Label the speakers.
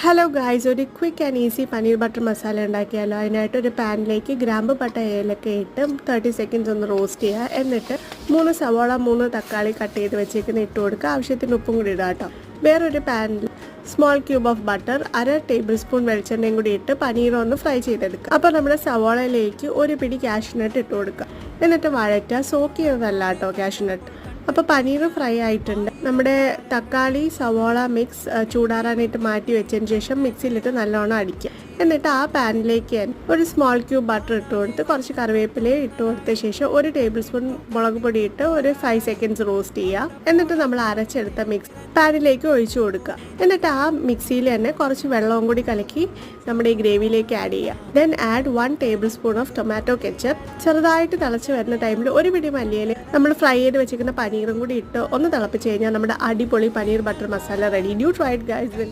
Speaker 1: Hello guys, ഒരു quick and easy paneer butter masala ഉണ്ടാക്കിയാലോ. അതിനായിട്ട് ഒരു പാനിലേക്ക് ഗ്രാമ്പ് പട്ട ഏലക്ക ഇട്ട് 30 സെക്കൻഡ്സ് ഒന്ന് റോസ്റ്റ് ചെയ്യുക. എന്നിട്ട് 3 സവാള 3 തക്കാളി കട്ട് ചെയ്ത് വെച്ചേക്കുന്ന ഇട്ട് കൊടുക്കുക. ആവശ്യത്തിന് ഉപ്പും കൂടി ഇടുക കേട്ടോ. വേറൊരു പാനിൽ small cube of butter, 1/2 table spoon വെളിച്ചെണ്ണയും കൂടി ഇട്ട് പനീർ ഒന്ന് ഫ്രൈ ചെയ്തെടുക്കുക. അപ്പോൾ നമ്മുടെ സവാളയിലേക്ക് ഒരു പിടി കാഷ്യൂനട്ട് ഇട്ട് കൊടുക്കുക. എന്നിട്ട് വഴറ്റുക. സോക്ക് ചെയ്തതല്ല കേട്ടോ കാഷ്യൂനട്ട്. അപ്പോൾ പനീർ ഫ്രൈ ആയിട്ടുണ്ട്. നമ്മുടെ തക്കാളി സവാള മിക്സ് ചൂടാറാനായിട്ട് മാറ്റി വെച്ചതിന് ശേഷം മിക്സിയിലിട്ട് നല്ലോണം അടിക്കുക. എന്നിട്ട് ആ പാനിലേക്ക് ഒരു സ്മോൾ ക്യൂബ് ബട്ടർ ഇട്ട് കൊടുത്ത് കുറച്ച് കറിവേപ്പിലയും ഇട്ട് കൊടുത്ത ശേഷം 1 ടേബിൾ സ്പൂൺ മുളക് പൊടി ഇട്ട് ഒരു 5 സെക്കൻഡ്സ് റോസ്റ്റ് ചെയ്യുക. എന്നിട്ട് നമ്മൾ അരച്ചെടുത്ത മിക്സ് പാനിലേക്ക് ഒഴിച്ചു കൊടുക്കുക. എന്നിട്ട് ആ മിക്സിയിൽ തന്നെ കുറച്ച് വെള്ളവും കൂടി കലക്കി നമ്മുടെ ഈ ഗ്രേവിയിലേക്ക് ആഡ് ചെയ്യുക. Then add 1 table spoon of tomato ketchup. ചെറുതായിട്ട് തിളച്ച് വരുന്ന ടൈമിൽ ഒരു പിടി മല്ലിയില നമ്മൾ ഫ്രൈ ചെയ്ത് വെച്ചിരിക്കുന്ന പനീറും കൂടി ഇട്ട് ഒന്ന് തിളപ്പിച്ച് കഴിഞ്ഞാൽ നമ്മുടെ അടിപൊളി paneer butter masala ready. Do try it guys.